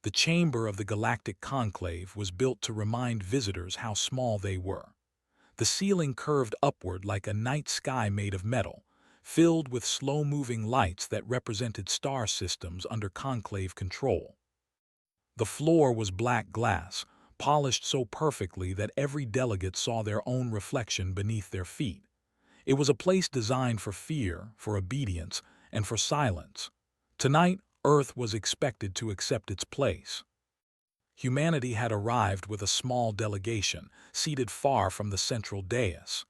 The chamber of the Galactic Conclave was built to remind visitors how small they were. The ceiling curved upward like a night sky made of metal, filled with slow-moving lights that represented star systems under conclave control. The floor was black glass, polished so perfectly that every delegate saw their own reflection beneath their feet. It was a place designed for fear, for obedience, and for silence. Tonight, Earth was expected to accept its place. Humanity had arrived with a small delegation, seated far from the central dais.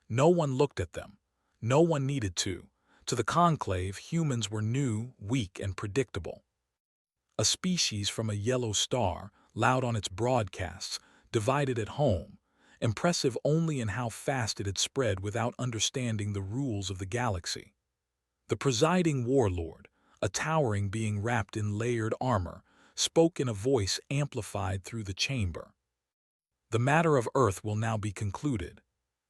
No one looked at them. No one needed to. To the conclave, humans were new, weak, and predictable. A species from a yellow star, loud on its broadcasts, divided at home, impressive only in how fast it had spread without understanding the rules of the galaxy. The presiding warlord, a towering being wrapped in layered armor, spoke in a voice amplified through the chamber. The matter of Earth will now be concluded.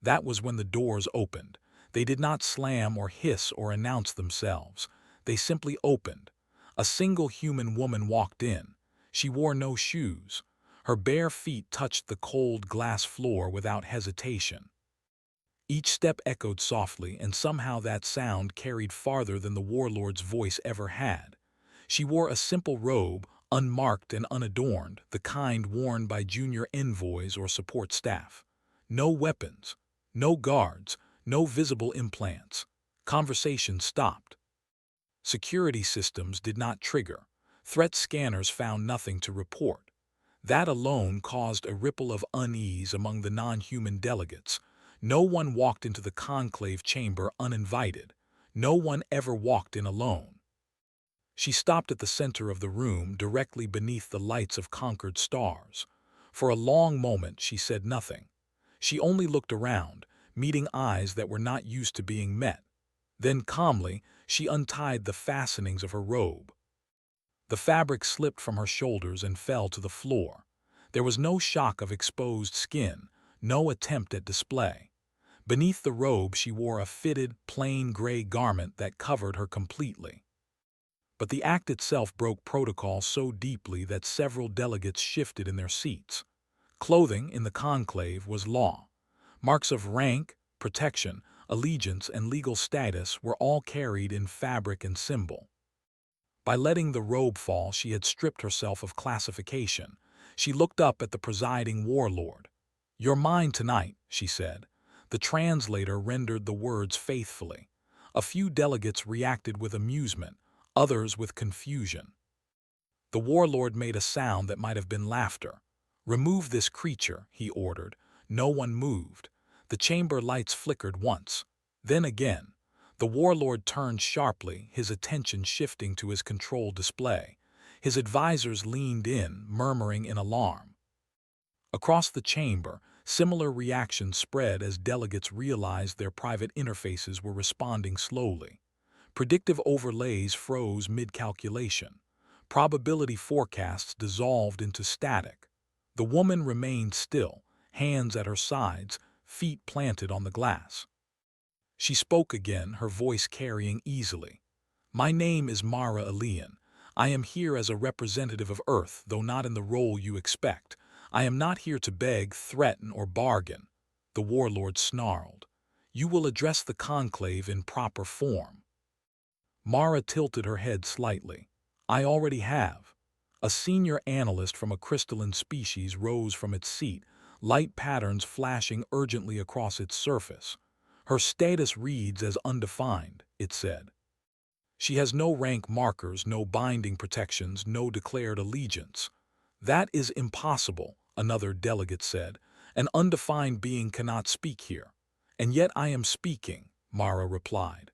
That was when the doors opened. They did not slam or hiss or announce themselves. They simply opened. A single human woman walked in. She wore no shoes. Her bare feet touched the cold glass floor without hesitation. Each step echoed softly, and somehow that sound carried farther than the warlord's voice ever had. She wore a simple robe, unmarked and unadorned, the kind worn by junior envoys or support staff. No weapons, no guards, no visible implants. Conversation stopped. Security systems did not trigger. Threat scanners found nothing to report. That alone caused a ripple of unease among the non-human delegates. No one walked into the conclave chamber uninvited. No one ever walked in alone. She stopped at the center of the room, directly beneath the lights of conquered stars. For a long moment she said nothing. She only looked around, meeting eyes that were not used to being met. Then calmly, she untied the fastenings of her robe. The fabric slipped from her shoulders and fell to the floor. There was no shock of exposed skin, no attempt at display. Beneath the robe she wore a fitted, plain gray garment that covered her completely. But the act itself broke protocol so deeply that several delegates shifted in their seats. Clothing in the conclave was law. Marks of rank, protection, allegiance, and legal status were all carried in fabric and symbol. By letting the robe fall, she had stripped herself of classification. She looked up at the presiding warlord. "You're mine tonight," she said. The translator rendered the words faithfully. A few delegates reacted with amusement, others with confusion. The warlord made a sound that might have been laughter. "Remove this creature," he ordered. No one moved. The chamber lights flickered once. Then again. The warlord turned sharply, his attention shifting to his control display. His advisors leaned in, murmuring in alarm. Across the chamber, similar reactions spread as delegates realized their private interfaces were responding slowly. Predictive overlays froze mid-calculation. Probability forecasts dissolved into static. The woman remained still, hands at her sides, feet planted on the glass. She spoke again, her voice carrying easily. "My name is Mara Elian. I am here as a representative of Earth, though not in the role you expect. I am not here to beg, threaten, or bargain." The warlord snarled. "You will address the conclave in proper form." Mara tilted her head slightly. "I already have." A senior analyst from a crystalline species rose from its seat, light patterns flashing urgently across its surface. "Her status reads as undefined," it said. "She has no rank markers, no binding protections, no declared allegiance." "That is impossible," another delegate said. "An undefined being cannot speak here." "And yet I am speaking," Mara replied.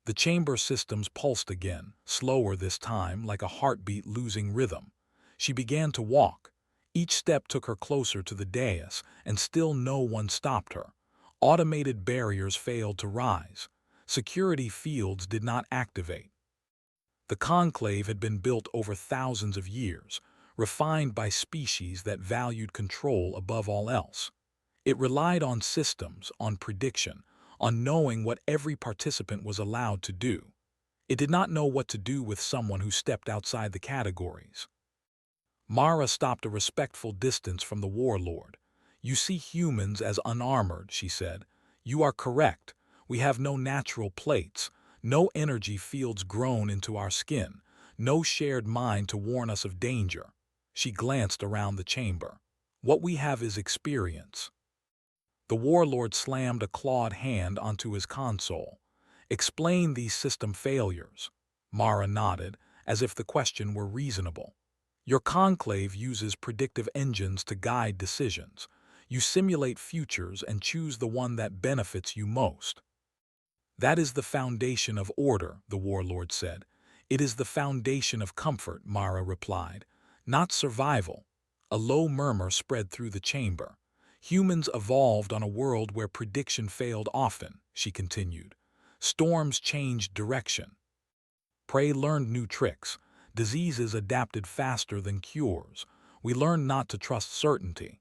The chamber systems pulsed again, slower this time, like a heartbeat losing rhythm. She began to walk. Each step took her closer to the dais, and still no one stopped her. Automated barriers failed to rise. Security fields did not activate. The conclave had been built over thousands of years, refined by species that valued control above all else. It relied on systems, on prediction, on knowing what every participant was allowed to do. It did not know what to do with someone who stepped outside the categories. Mara stopped a respectful distance from the warlord. "You see humans as unarmored," she said. "You are correct. We have no natural plates, no energy fields grown into our skin, no shared mind to warn us of danger." She glanced around the chamber. "What we have is experience." The warlord slammed a clawed hand onto his console. "Explain these system failures." Mara nodded, as if the question were reasonable. "Your conclave uses predictive engines to guide decisions. You simulate futures and choose the one that benefits you most." "That is the foundation of order," the warlord said. "It is the foundation of comfort," Mara replied. "Not survival." A low murmur spread through the chamber. "Humans evolved on a world where prediction failed often," she continued. "Storms changed direction. Prey learned new tricks. Diseases adapted faster than cures. We learned not to trust certainty."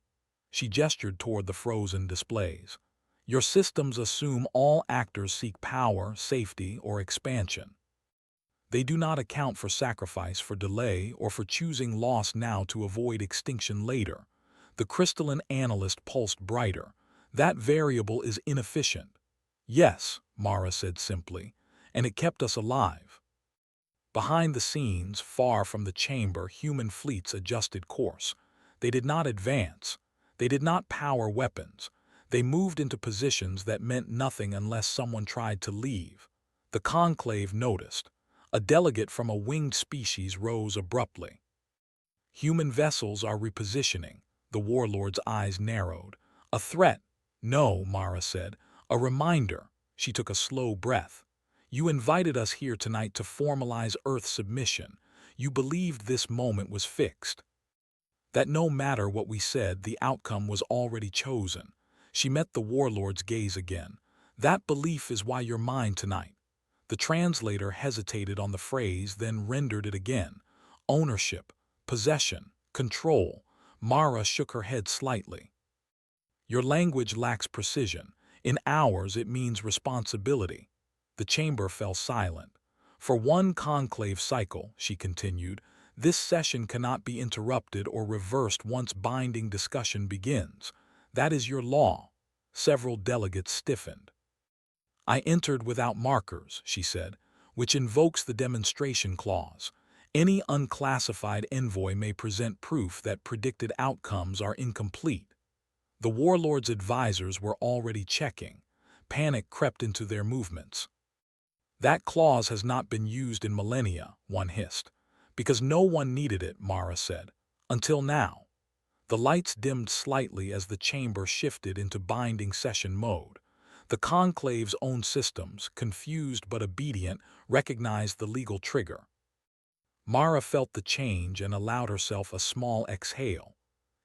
She gestured toward the frozen displays. "Your systems assume all actors seek power, safety, or expansion. They do not account for sacrifice, for delay, or for choosing loss now to avoid extinction later." The crystalline analyst pulsed brighter. "That variable is inefficient." "Yes," Mara said simply, "and it kept us alive." Behind the scenes, far from the chamber, human fleets adjusted course. They did not advance. They did not power weapons. They moved into positions that meant nothing unless someone tried to leave. The conclave noticed. A delegate from a winged species rose abruptly. "Human vessels are repositioning." The warlord's eyes narrowed. "A threat?" "No," Mara said. "A reminder." She took a slow breath. "You invited us here tonight to formalize Earth's submission. You believed this moment was fixed. That no matter what we said, the outcome was already chosen." She met the warlord's gaze again. "That belief is why you're mine tonight." The translator hesitated on the phrase, then rendered it again. "Ownership, possession, control." Mara shook her head slightly. "Your language lacks precision. In ours, it means responsibility." The chamber fell silent. "For one conclave cycle," she continued, "this session cannot be interrupted or reversed once binding discussion begins. That is your law." Several delegates stiffened. "I entered without markers," she said, "which invokes the demonstration clause. Any unclassified envoy may present proof that predicted outcomes are incomplete." The warlord's advisors were already checking. Panic crept into their movements. "That clause has not been used in millennia," one hissed. "Because no one needed it," Mara said. "Until now." The lights dimmed slightly as the chamber shifted into binding session mode. The conclave's own systems, confused but obedient, recognized the legal trigger. Mara felt the change and allowed herself a small exhale.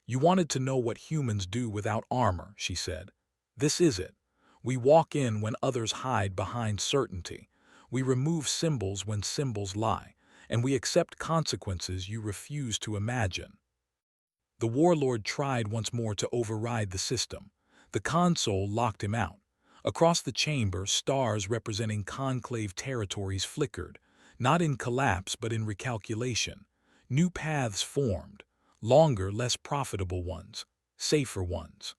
"You wanted to know what humans do without armor," she said. "This is it. We walk in when others hide behind certainty. We remove symbols when symbols lie, and we accept consequences you refuse to imagine." The warlord tried once more to override the system. The console locked him out. Across the chamber, stars representing conclave territories flickered, not in collapse but in recalculation. New paths formed, longer, less profitable ones, safer ones.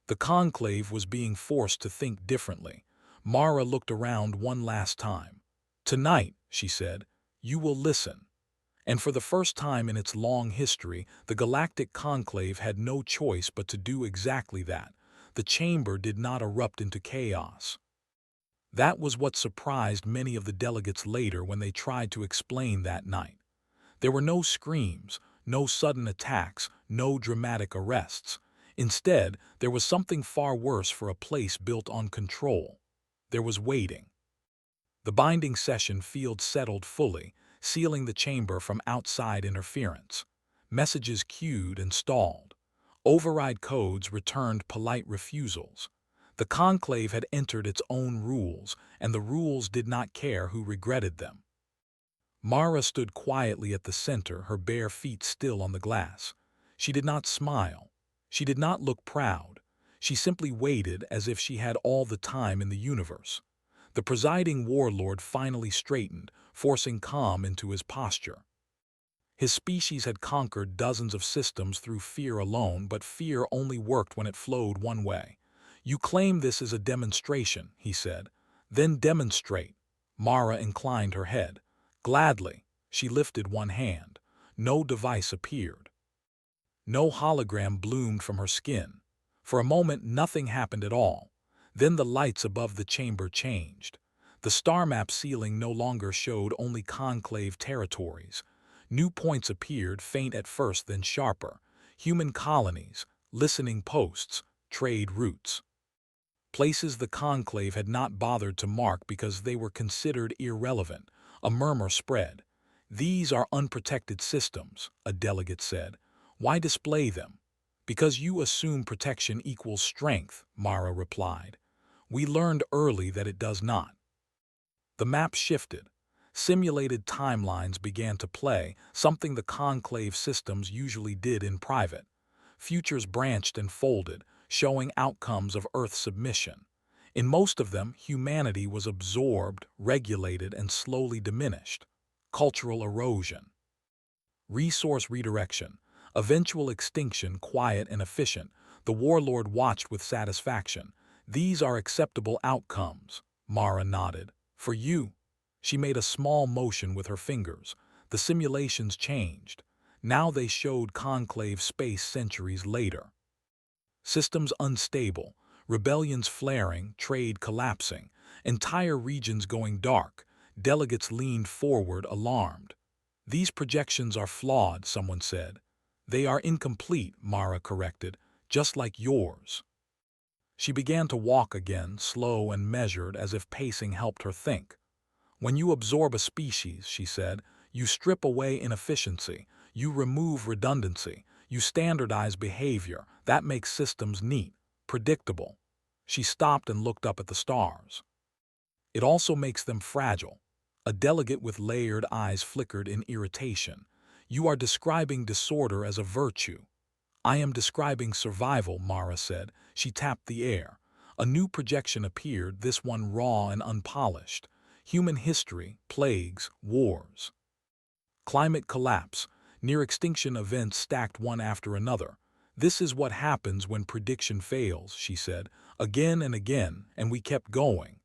The conclave was being forced to think differently. Mara looked around one last time. "Tonight," she said, "you will listen." And for the first time in its long history, the galactic conclave had no choice but to do exactly that. The chamber did not erupt into chaos. That was what surprised many of the delegates later when they tried to explain that night. There were no screams, no sudden attacks, no dramatic arrests. Instead, there was something far worse for a place built on control. There was waiting. The binding session field settled fully, sealing the chamber from outside interference. Messages queued and stalled. Override codes returned polite refusals. The conclave had entered its own rules, and the rules did not care who regretted them. Mara stood quietly at the center, her bare feet still on the glass. She did not smile. She did not look proud. She simply waited as if she had all the time in the universe. The presiding warlord finally straightened, forcing calm into his posture. His species had conquered dozens of systems through fear alone, but fear only worked when it flowed one way. "You claim this is a demonstration," he said. "Then demonstrate." Mara inclined her head. Gladly, she lifted one hand. No device appeared. No hologram bloomed from her skin. For a moment, nothing happened at all. Then the lights above the chamber changed. The star map ceiling no longer showed only conclave territories. New points appeared, faint at first, then sharper. Human colonies, listening posts, trade routes. Places the conclave had not bothered to mark because they were considered irrelevant. A murmur spread. "These are unprotected systems," a delegate said. "Why display them?" "Because you assume protection equals strength," Mara replied. "We learned early that it does not." The map shifted. Simulated timelines began to play, something the conclave systems usually did in private. Futures branched and folded, showing outcomes of Earth's submission. In most of them, humanity was absorbed, regulated, and slowly diminished. Cultural erosion. Resource redirection. Eventual extinction, quiet and efficient. The warlord watched with satisfaction. "These are acceptable outcomes," Mara nodded. "For you." She made a small motion with her fingers. The simulations changed. Now they showed conclave space centuries later. Systems unstable, rebellions flaring, trade collapsing, entire regions going dark. Delegates leaned forward, alarmed. "These projections are flawed," someone said. "They are incomplete," Mara corrected, "just like yours." She began to walk again, slow and measured, as if pacing helped her think. "When you absorb a species," she said, "you strip away inefficiency, you remove redundancy, you standardize behavior. That makes systems neat, predictable." She stopped and looked up at the stars. "It also makes them fragile." A delegate with layered eyes flickered in irritation. "You are describing disorder as a virtue." "I am describing survival," Mara said. She tapped the air. A new projection appeared, this one raw and unpolished. Human history, plagues, wars. Climate collapse, near-extinction events stacked one after another. "This is what happens when prediction fails," she said, "again and again, and we kept going."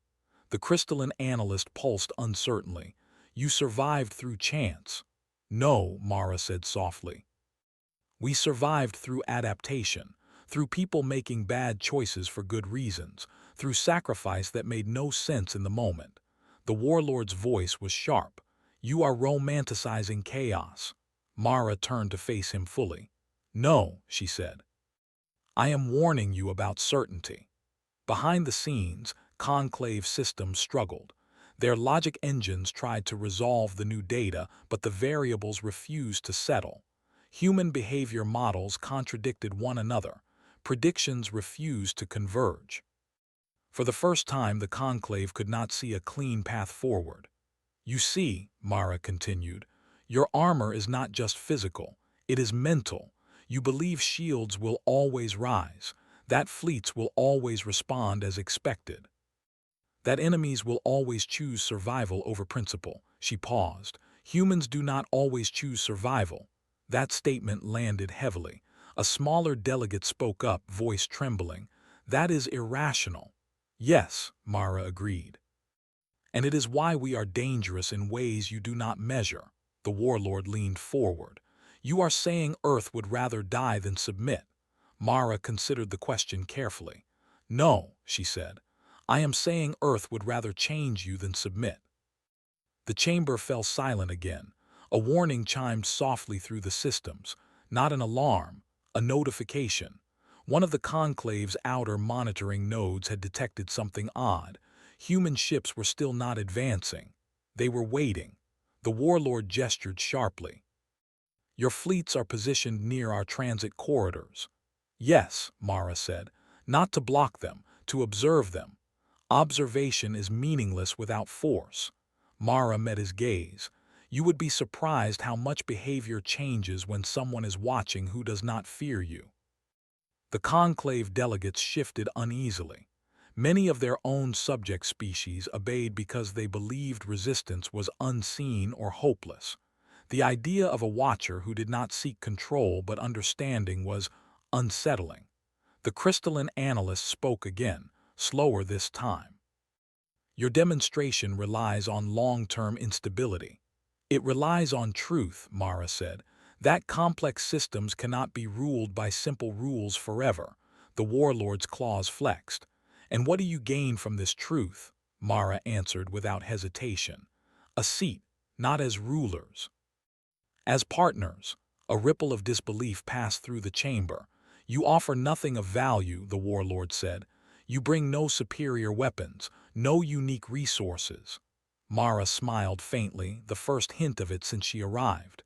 The crystalline analyst pulsed uncertainly. "You survived through chance." "No," Mara said softly. "We survived through adaptation, through people making bad choices for good reasons, through sacrifice that made no sense in the moment." The warlord's voice was sharp. "You are romanticizing chaos." Mara turned to face him fully. "No," she said. "I am warning you about certainty." Behind the scenes, conclave systems struggled. Their logic engines tried to resolve the new data, but the variables refused to settle. Human behavior models contradicted one another. Predictions refused to converge. For the first time, the conclave could not see a clean path forward. "You see," Mara continued, "your armor is not just physical, it is mental. You believe shields will always rise, that fleets will always respond as expected, that enemies will always choose survival over principle." She paused. "Humans do not always choose survival." That statement landed heavily. A smaller delegate spoke up, voice trembling. "That is irrational." "Yes," Mara agreed. "And it is why we are dangerous in ways you do not measure." The warlord leaned forward. "You are saying Earth would rather die than submit." Mara considered the question carefully. "No," she said. "I am saying Earth would rather change you than submit." The chamber fell silent again. A warning chimed softly through the systems. Not an alarm, a notification. One of the conclave's outer monitoring nodes had detected something odd. Human ships were still not advancing. They were waiting. The warlord gestured sharply. "Your fleets are positioned near our transit corridors." "Yes," Mara said. "Not to block them, to observe them." "Observation is meaningless without force." Mara met his gaze. "You would be surprised how much behavior changes when someone is watching who does not fear you." The conclave delegates shifted uneasily. Many of their own subject species obeyed because they believed resistance was unseen or hopeless. The idea of a watcher who did not seek control but understanding was unsettling. The crystalline analyst spoke again, slower this time. Your demonstration relies on long-term instability. It relies on truth, Mara said. That complex systems cannot be ruled by simple rules forever. The warlord's claws flexed. And what do you gain from this truth? Mara answered without hesitation. A seat, not as rulers. As partners. A ripple of disbelief passed through the chamber. You offer nothing of value, the warlord said. You bring no superior weapons, no unique resources. Mara smiled faintly, the first hint of it since she arrived.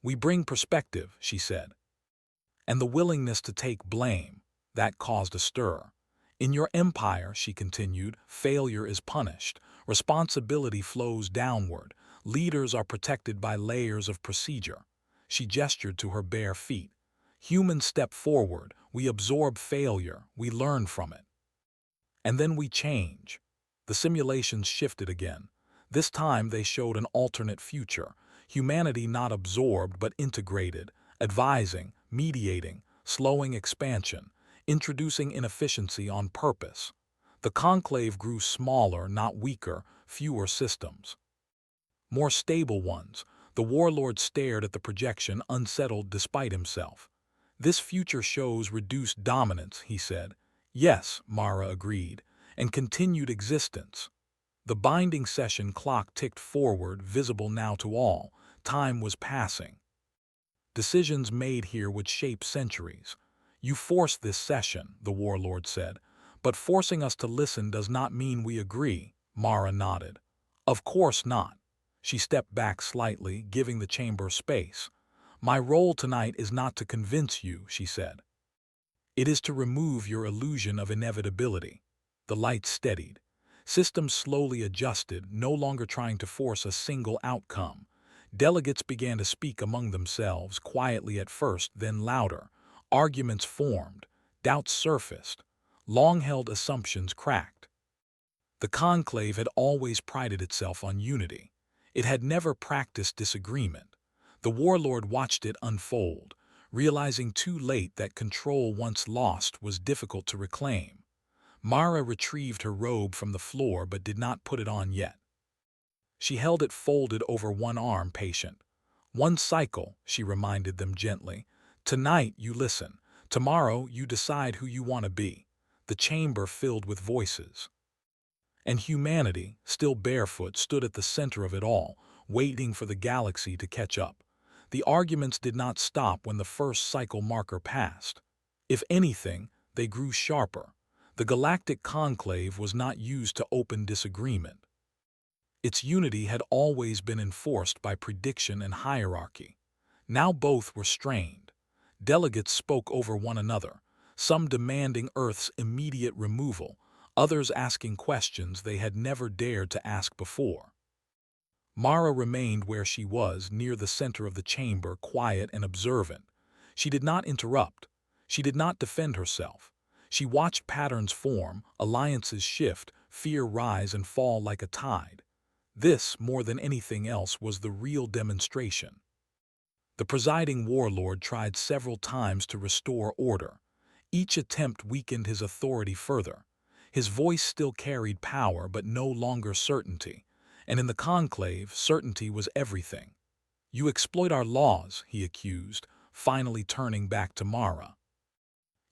We bring perspective, she said. And the willingness to take blame. That caused a stir. In your empire, she continued, failure is punished. Responsibility flows downward. Leaders are protected by layers of procedure. She gestured to her bare feet. Humans step forward. We absorb failure. We learn from it. And then we change. The simulations shifted again. This time they showed an alternate future. Humanity not absorbed but integrated, advising, mediating, slowing expansion, introducing inefficiency on purpose. The conclave grew smaller, not weaker, fewer systems. More stable ones. The warlord stared at the projection, unsettled despite himself. This future shows reduced dominance, he said. Yes, Mara agreed, and continued existence. The binding session clock ticked forward, visible now to all. Time was passing. Decisions made here would shape centuries. You forced this session, the warlord said, but forcing us to listen does not mean we agree, Mara nodded. Of course not. She stepped back slightly, giving the chamber space. My role tonight is not to convince you, she said. It is to remove your illusion of inevitability. The light steadied. Systems slowly adjusted, no longer trying to force a single outcome. Delegates began to speak among themselves, quietly at first, then louder. Arguments formed. Doubts surfaced. Long-held assumptions cracked. The conclave had always prided itself on unity. It had never practiced disagreement. The warlord watched it unfold, realizing too late that control once lost was difficult to reclaim. Mara retrieved her robe from the floor but did not put it on yet. She held it folded over one arm, patient. One cycle, she reminded them gently. Tonight you listen. Tomorrow you decide who you want to be. The chamber filled with voices. And humanity, still barefoot, stood at the center of it all, waiting for the galaxy to catch up. The arguments did not stop when the first cycle marker passed. If anything, they grew sharper. The galactic conclave was not used to open disagreement. Its unity had always been enforced by prediction and hierarchy. Now both were strained. Delegates spoke over one another, some demanding Earth's immediate removal, others asking questions they had never dared to ask before. Mara remained where she was, near the center of the chamber, quiet and observant. She did not interrupt. She did not defend herself. She watched patterns form, alliances shift, fear rise and fall like a tide. This, more than anything else, was the real demonstration. The presiding warlord tried several times to restore order. Each attempt weakened his authority further. His voice still carried power, but no longer certainty. And in the conclave, certainty was everything. You exploit our laws, he accused, finally turning back to Mara.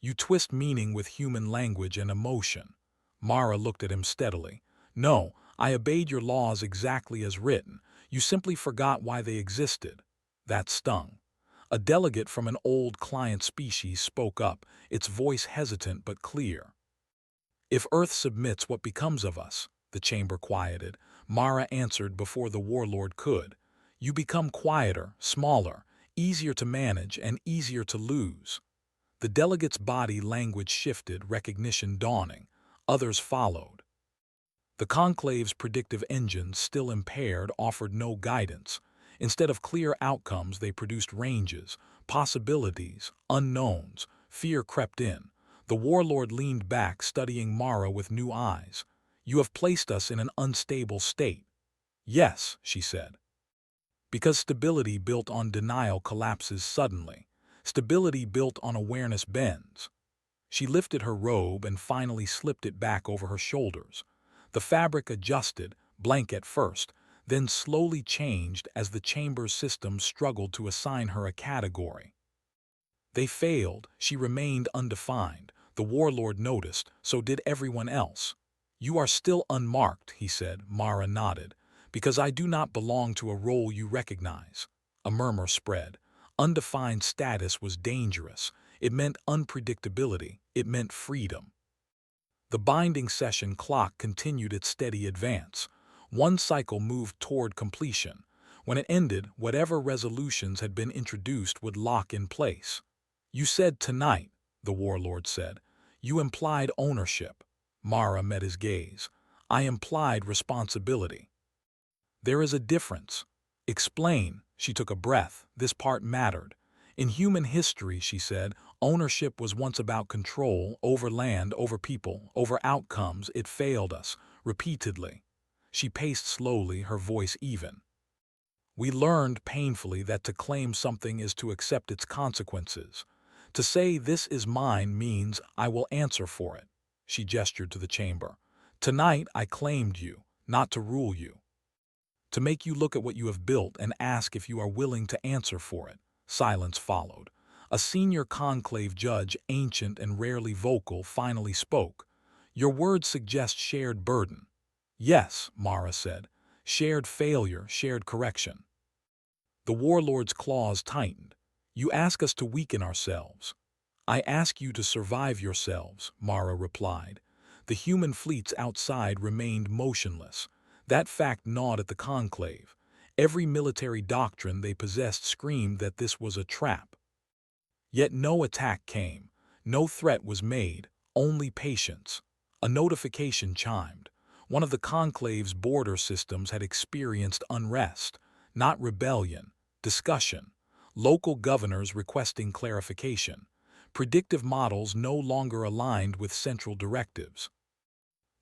You twist meaning with human language and emotion. Mara looked at him steadily. No, I obeyed your laws exactly as written. You simply forgot why they existed. That stung. A delegate from an old client species spoke up, its voice hesitant but clear. If Earth submits, what becomes of us? The chamber quieted. Mara answered before the warlord could. You become quieter, smaller, easier to manage, and easier to lose. The delegate's body language shifted, recognition dawning. Others followed. The conclave's predictive engines, still impaired, offered no guidance. Instead of clear outcomes, they produced ranges, possibilities, unknowns. Fear crept in. The warlord leaned back, studying Mara with new eyes. You have placed us in an unstable state. Yes, she said. Because stability built on denial collapses suddenly. Stability built on awareness bends. She lifted her robe and finally slipped it back over her shoulders. The fabric adjusted, blank at first, then slowly changed as the chamber's system struggled to assign her a category. They failed. She remained undefined. The warlord noticed, so did everyone else. "You are still unmarked," he said. Mara nodded. "Because I do not belong to a role you recognize." A murmur spread. Undefined status was dangerous. It meant unpredictability. It meant freedom. The binding session clock continued its steady advance. One cycle moved toward completion. When it ended, whatever resolutions had been introduced would lock in place. "You said tonight," the warlord said. "You implied ownership." Mara met his gaze. "I implied responsibility." "There is a difference." "Explain." She took a breath. This part mattered. "In human history," she said, "ownership was once about control, over land, over people, over outcomes. It failed us, repeatedly." She paced slowly, her voice even. "We learned painfully that to claim something is to accept its consequences. To say this is mine means I will answer for it." She gestured to the chamber. "Tonight I claimed you, not to rule you. To make you look at what you have built and ask if you are willing to answer for it." Silence followed. A senior conclave judge, ancient and rarely vocal, finally spoke. "Your words suggest shared burden." "Yes," Mara said. "Shared failure, shared correction." The warlord's claws tightened. "You ask us to weaken ourselves." "I ask you to survive yourselves," Mara replied. The human fleets outside remained motionless. That fact gnawed at the conclave. Every military doctrine they possessed screamed that this was a trap. Yet no attack came. No threat was made. Only patience. A notification chimed. One of the conclave's border systems had experienced unrest. Not rebellion. Discussion. Local governors requesting clarification. Predictive models no longer aligned with central directives.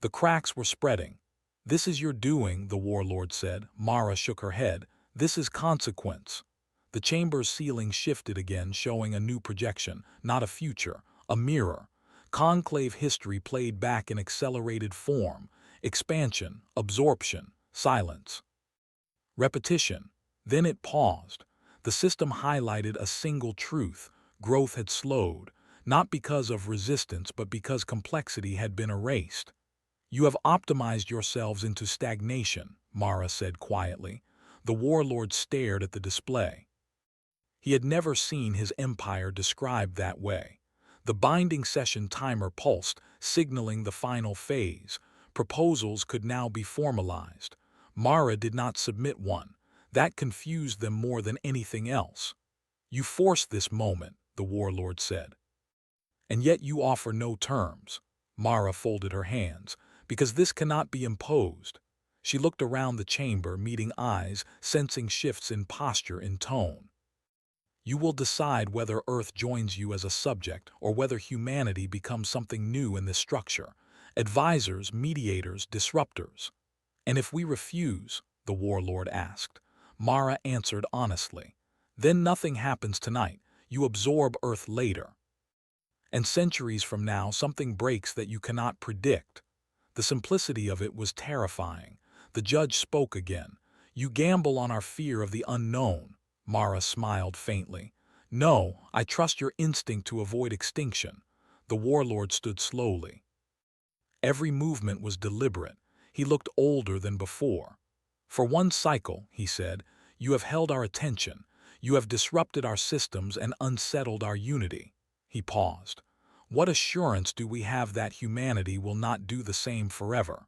The cracks were spreading. "This is your doing," the warlord said. Mara shook her head. "This is consequence." The chamber's ceiling shifted again, showing a new projection, not a future, a mirror. Conclave history played back in accelerated form. Expansion, absorption, silence. Repetition. Then it paused. The system highlighted a single truth. Growth had slowed, not because of resistance but because complexity had been erased. "You have optimized yourselves into stagnation," Mara said quietly. The warlord stared at the display. He had never seen his empire described that way. The binding session timer pulsed, signaling the final phase. Proposals could now be formalized. Mara did not submit one. That confused them more than anything else. "You forced this moment," the warlord said. "And yet you offer no terms." Mara folded her hands. "Because this cannot be imposed." She looked around the chamber, meeting eyes, sensing shifts in posture, in tone. "You will decide whether Earth joins you as a subject or whether humanity becomes something new in this structure. Advisors, mediators, disruptors." "And if we refuse?" the warlord asked. Mara answered honestly. "Then nothing happens tonight. You absorb Earth later. And centuries from now, something breaks that you cannot predict." The simplicity of it was terrifying. The judge spoke again. "You gamble on our fear of the unknown." Mara smiled faintly. "No, I trust your instinct to avoid extinction." The warlord stood slowly. Every movement was deliberate. He looked older than before. "For one cycle," he said, "you have held our attention. You have disrupted our systems and unsettled our unity." He paused. "What assurance do we have that humanity will not do the same forever?"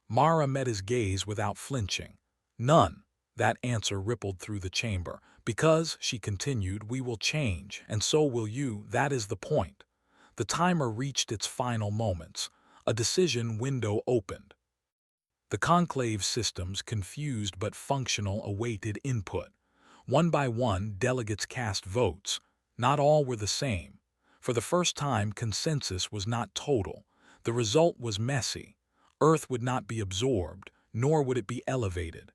Mara met his gaze without flinching. "None." That answer rippled through the chamber. "Because," she continued, "we will change, and so will you. That is the point." The timer reached its final moments. A decision window opened. The conclave systems, confused but functional, awaited input. One by one, delegates cast votes. Not all were the same. For the first time, consensus was not total. The result was messy. Earth would not be absorbed, nor would it be elevated.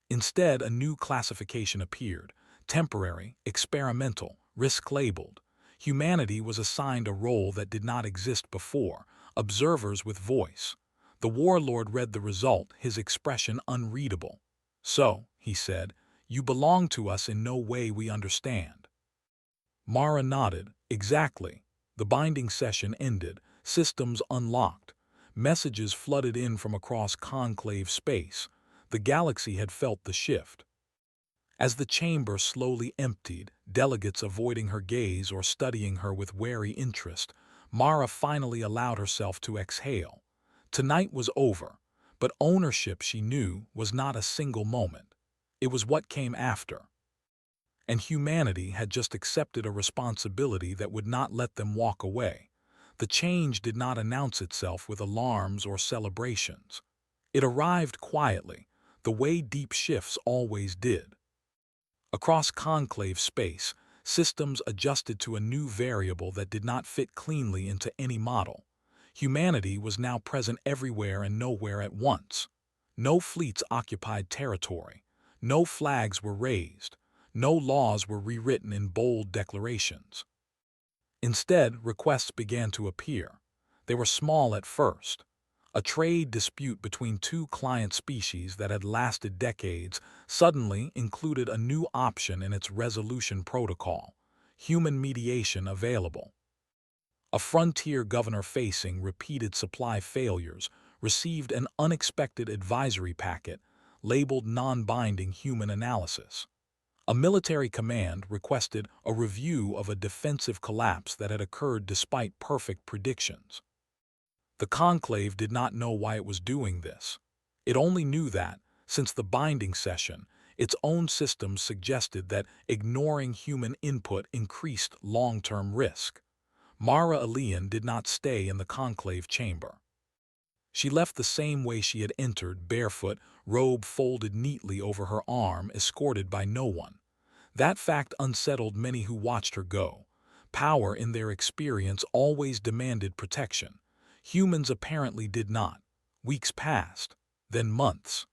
Instead, a new classification appeared: temporary, experimental, risk-labeled. Humanity was assigned a role that did not exist before: observers with voice. The warlord read the result, his expression unreadable. "So," he said, "you belong to us in no way we understand." Mara nodded. "Exactly." The binding session ended, systems unlocked. Messages flooded in from across conclave space. The galaxy had felt the shift. As the chamber slowly emptied, delegates avoiding her gaze or studying her with wary interest, Mara finally allowed herself to exhale. Tonight was over, but ownership, she knew, was not a single moment. It was what came after. And humanity had just accepted a responsibility that would not let them walk away. The change did not announce itself with alarms or celebrations. It arrived quietly, the way deep shifts always did. Across conclave space, systems adjusted to a new variable that did not fit cleanly into any model. Humanity was now present everywhere and nowhere at once. No fleets occupied territory. No flags were raised. No laws were rewritten in bold declarations. Instead, requests began to appear. They were small at first. A trade dispute between two client species that had lasted decades suddenly included a new option in its resolution protocol: human mediation available. A frontier governor facing repeated supply failures received an unexpected advisory packet labeled non-binding human analysis. A military command requested a review of a defensive collapse that had occurred despite perfect predictions. The conclave did not know why it was doing this. It only knew that, since the binding session, its own systems suggested that ignoring human input increased long-term risk. Mara Alian did not stay in the conclave chamber. She left the same way she had entered, barefoot, robe folded neatly over her arm, escorted by no one. That fact unsettled many who watched her go. Power, in their experience, always demanded protection. Humans apparently did not. Weeks passed, then months.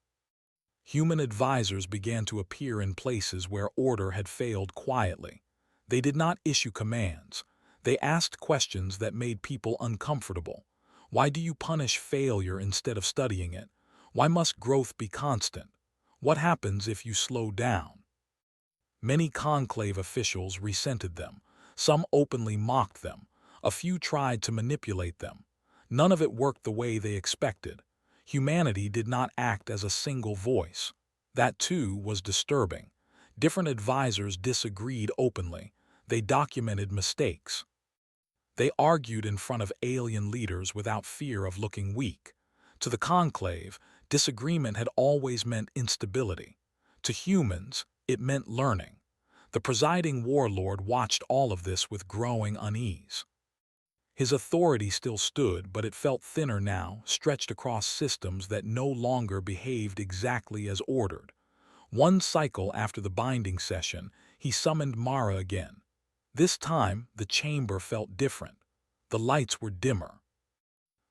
Human advisors began to appear in places where order had failed quietly. They did not issue commands. They asked questions that made people uncomfortable. Why do you punish failure instead of studying it? Why must growth be constant? What happens if you slow down? Many conclave officials resented them. Some openly mocked them. A few tried to manipulate them. None of it worked the way they expected. Humanity did not act as a single voice. That, too, was disturbing. Different advisors disagreed openly. They documented mistakes. They argued in front of alien leaders without fear of looking weak. To the conclave, disagreement had always meant instability. To humans, it meant learning. The presiding warlord watched all of this with growing unease. His authority still stood, but it felt thinner now, stretched across systems that no longer behaved exactly as ordered. One cycle after the binding session, he summoned Mara again. This time, the chamber felt different. The lights were dimmer.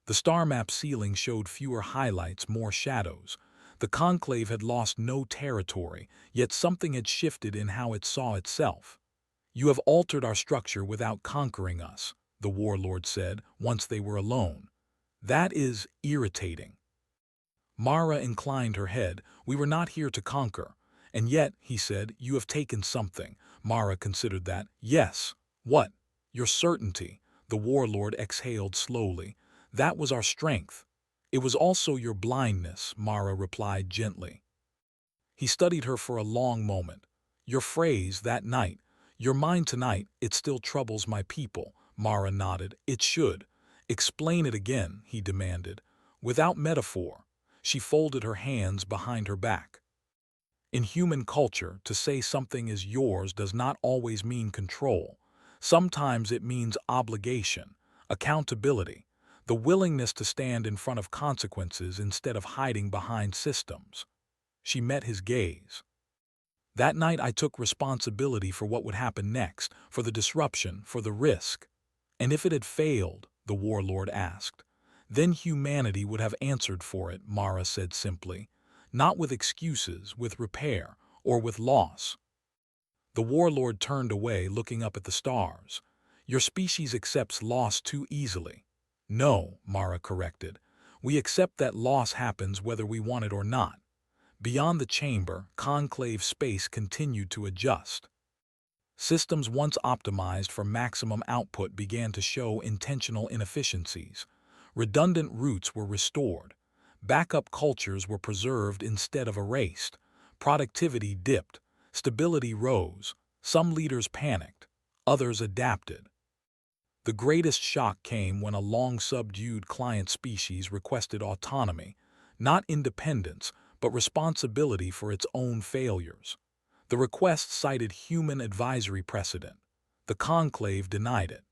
The star map ceiling showed fewer highlights, more shadows. The conclave had lost no territory, yet something had shifted in how it saw itself. "You have altered our structure without conquering us," the warlord said, once they were alone. "That is irritating." Mara inclined her head. "We were not here to conquer." "And yet," he said, "you have taken something." Mara considered that. "Yes." "What?" "Your certainty." The warlord exhaled slowly. "That was our strength." "It was also your blindness," Mara replied gently. He studied her for a long moment. "Your phrase, that night. Your mind tonight, it still troubles my people." Mara nodded. "It should." "Explain it again," he demanded. "Without metaphor." She folded her hands behind her back. In human culture, to say something is yours does not always mean control. Sometimes it means obligation, accountability, the willingness to stand in front of consequences instead of hiding behind systems. She met his gaze. "That night I took responsibility for what would happen next, for the disruption, for the risk." "And if it had failed?" the warlord asked. "Then humanity would have answered for it," Mara said simply. Not with excuses, with repair, or with loss. The warlord turned away, looking up at the stars. Your species accepts loss too easily. No, Mara corrected. We accept that loss happens whether we want it or not. Beyond the chamber, conclave space continued to adjust. Systems once optimized for maximum output began to show intentional inefficiencies. Redundant routes were restored. Backup cultures were preserved instead of erased. Productivity dipped. Stability rose. Some leaders panicked. Others adapted. The greatest shock came when a long-subdued client species requested autonomy, not independence, but responsibility for its own failures. The request cited human advisory precedent. The conclave denied it.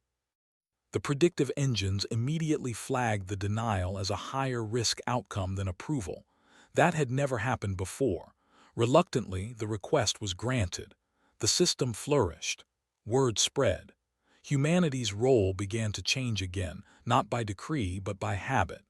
The predictive engines immediately flagged the denial as a higher risk outcome than approval. That had never happened before. Reluctantly, the request was granted. The system flourished. Word spread. Humanity's role began to change again, not by decree but by habit.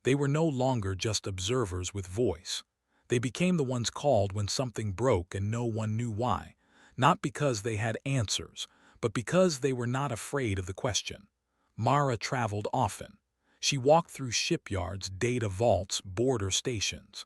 They were no longer just observers with voice. They became the ones called when something broke and no one knew why, not because they had answers, but because they were not afraid of the question. Mara traveled often. She walked through shipyards, data vaults, border stations.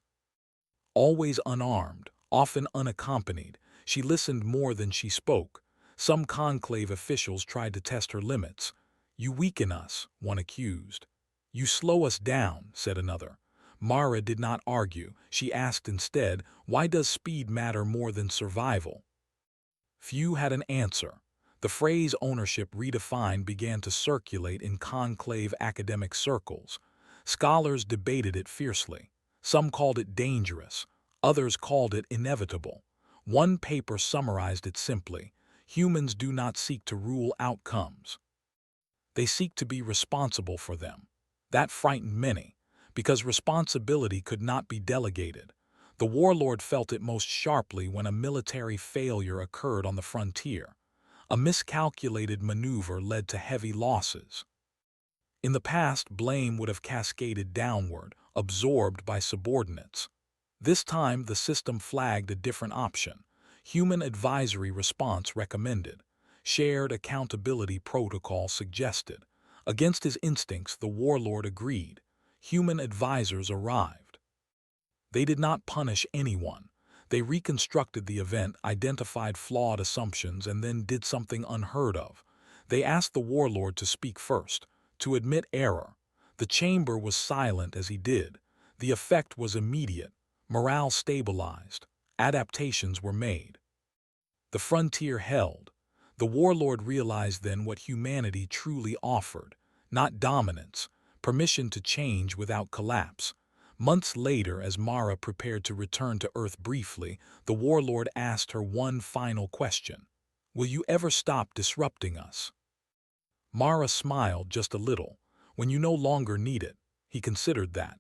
Always unarmed, often unaccompanied, she listened more than she spoke. Some conclave officials tried to test her limits. "You weaken us," one accused. "You slow us down," said another. Mara did not argue. She asked instead, why does speed matter more than survival? Few had an answer. The phrase ownership redefined began to circulate in conclave academic circles. Scholars debated it fiercely. Some called it dangerous. Others called it inevitable. One paper summarized it simply: humans do not seek to rule outcomes. They seek to be responsible for them. That frightened many, because responsibility could not be delegated. The warlord felt it most sharply when a military failure occurred on the frontier. A miscalculated maneuver led to heavy losses. In the past, blame would have cascaded downward, absorbed by subordinates. This time, the system flagged a different option. Human advisory response recommended. Shared accountability protocol suggested. Against his instincts, the warlord agreed. Human advisors arrived. They did not punish anyone. They reconstructed the event, identified flawed assumptions, and then did something unheard of. They asked the warlord to speak first, to admit error. The chamber was silent as he did. The effect was immediate. Morale stabilized. Adaptations were made. The frontier held. The warlord realized then what humanity truly offered: not dominance, permission to change without collapse. Months later, as Mara prepared to return to Earth briefly, the warlord asked her one final question: "Will you ever stop disrupting us?" Mara smiled just a little. "When you no longer need it." He considered that.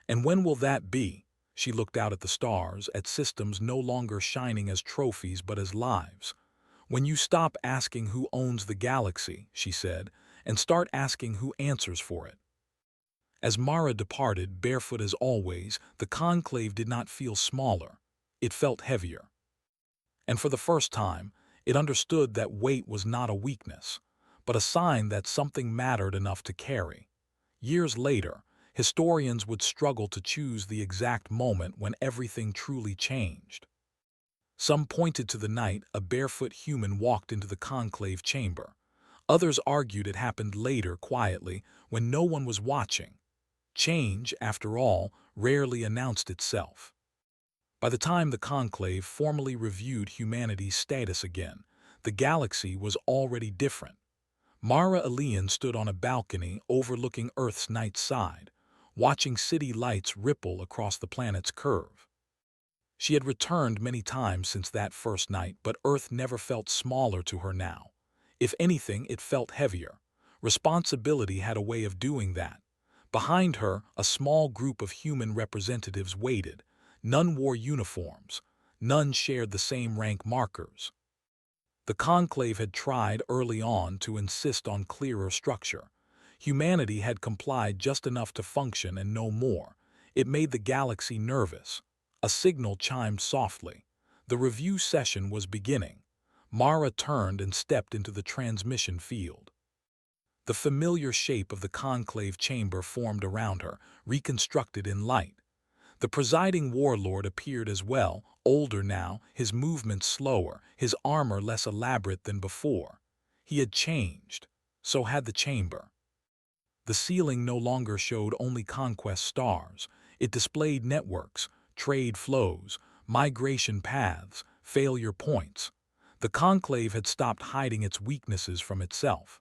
"And when will that be?" She looked out at the stars, at systems no longer shining as trophies but as lives. "When you stop asking who owns the galaxy," she said, "and start asking who answers for it." As Mara departed, barefoot as always, the conclave did not feel smaller. It felt heavier. And for the first time, it understood that weight was not a weakness, but a sign that something mattered enough to carry. Years later, historians would struggle to choose the exact moment when everything truly changed. Some pointed to the night a barefoot human walked into the conclave chamber. Others argued it happened later, quietly, when no one was watching. Change, after all, rarely announced itself. By the time the conclave formally reviewed humanity's status again, the galaxy was already different. Mara Elian stood on a balcony overlooking Earth's night side, watching city lights ripple across the planet's curve. She had returned many times since that first night, but Earth never felt smaller to her now. If anything, it felt heavier. Responsibility had a way of doing that. Behind her, a small group of human representatives waited. None wore uniforms. None shared the same rank markers. The conclave had tried early on to insist on clearer structure. Humanity had complied just enough to function and no more. It made the galaxy nervous. A signal chimed softly. The review session was beginning. Mara turned and stepped into the transmission field. The familiar shape of the conclave chamber formed around her, reconstructed in light. The presiding warlord appeared as well, older now, his movements slower, his armor less elaborate than before. He had changed. So had the chamber. The ceiling no longer showed only conquest stars. It displayed networks, trade flows, migration paths, failure points. The conclave had stopped hiding its weaknesses from itself.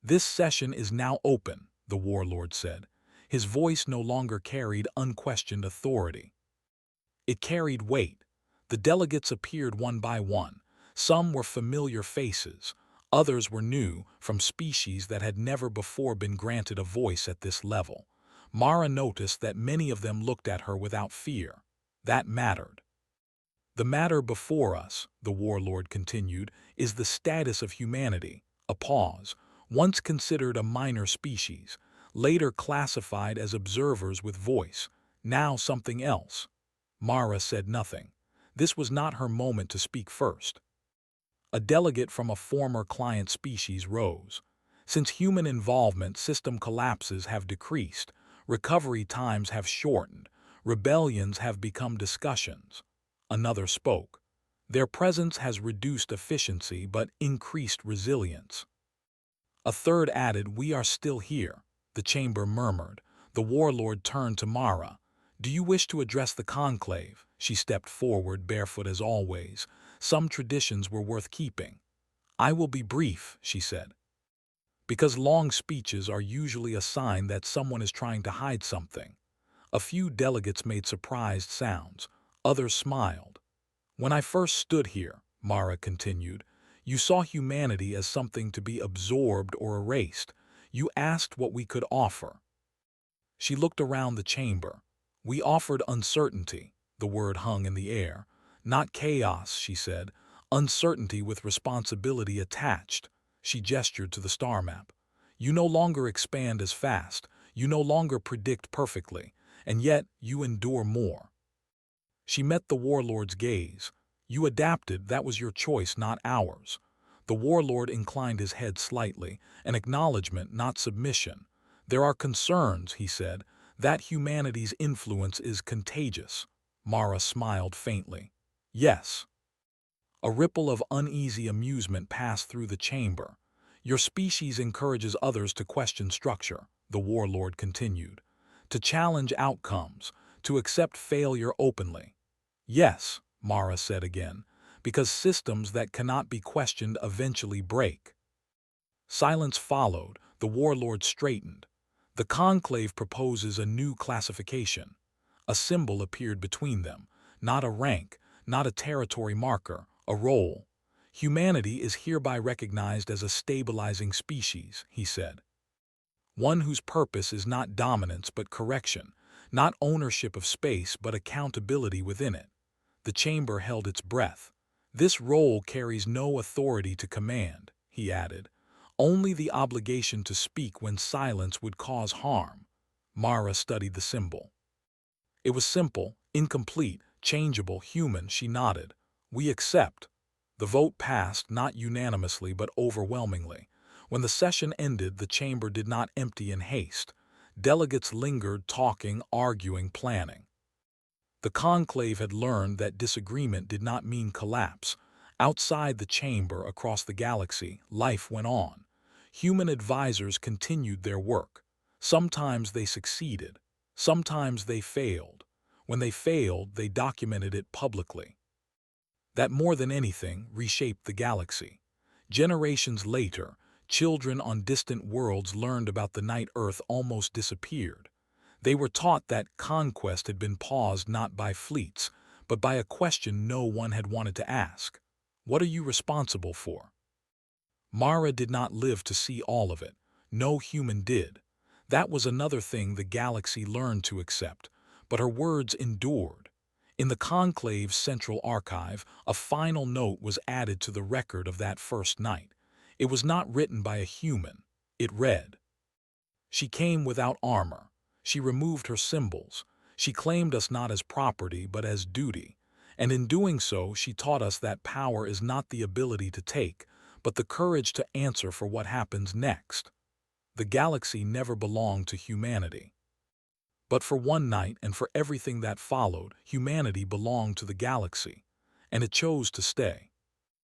"This session is now open," the warlord said. His voice no longer carried unquestioned authority. It carried weight. The delegates appeared one by one. Some were familiar faces. Others were new, from species that had never before been granted a voice at this level. Mara noticed that many of them looked at her without fear. That mattered. "The matter before us," the warlord continued, "is the status of humanity." A pause. Once considered a minor species, later classified as observers with voice, now something else. Mara said nothing. This was not her moment to speak first. A delegate from a former client species rose. "Since human involvement, system collapses have decreased, recovery times have shortened, rebellions have become discussions." Another spoke. "Their presence has reduced efficiency but increased resilience." A third added, "We are still here." The chamber murmured. The warlord turned to Mara. "Do you wish to address the conclave?" She stepped forward, barefoot as always. Some traditions were worth keeping. "I will be brief," she said. Because long speeches are usually a sign that someone is trying to hide something. A few delegates made surprised sounds. Others smiled. "When I first stood here," Mara continued, "you saw humanity as something to be absorbed or erased. You asked what we could offer." She looked around the chamber. "We offered uncertainty." The word hung in the air. "Not chaos," she said. "Uncertainty with responsibility attached." She gestured to the star map. "You no longer expand as fast. You no longer predict perfectly. And yet you endure more." She met the warlord's gaze. "You adapted, that was your choice, not ours." The warlord inclined his head slightly, an acknowledgement, not submission. "There are concerns," he said, "that humanity's influence is contagious." Mara smiled faintly. "Yes." A ripple of uneasy amusement passed through the chamber. "Your species encourages others to question structure," the warlord continued, "to challenge outcomes, to accept failure openly." "Yes," Mara said again, "because systems that cannot be questioned eventually break." Silence followed. The warlord straightened. "The conclave proposes a new classification." A symbol appeared between them. Not a rank, not a territory marker, a role. "Humanity is hereby recognized as a stabilizing species," he said. "One whose purpose is not dominance but correction, not ownership of space but accountability within it." The chamber held its breath. "This role carries no authority to command," he added. "Only the obligation to speak when silence would cause harm." Mara studied the symbol. It was simple, incomplete, changeable, human. She nodded. "We accept." The vote passed, not unanimously but overwhelmingly. When the session ended, the chamber did not empty in haste. Delegates lingered, talking, arguing, planning. The conclave had learned that disagreement did not mean collapse. Outside the chamber, across the galaxy, life went on. Human advisors continued their work. Sometimes they succeeded. Sometimes they failed. When they failed, they documented it publicly. That, more than anything, reshaped the galaxy. Generations later, children on distant worlds learned about the night Earth almost disappeared. They were taught that conquest had been paused not by fleets, but by a question no one had wanted to ask. "What are you responsible for?" Mara did not live to see all of it. No human did. That was another thing the galaxy learned to accept, but her words endured. In the conclave's central archive, a final note was added to the record of that first night. It was not written by a human. It read, "She came without armor. She removed her symbols. She claimed us not as property but as duty, and in doing so she taught us that power is not the ability to take, but the courage to answer for what happens next. The galaxy never belonged to humanity. But for one night and for everything that followed, humanity belonged to the galaxy, and it chose to stay.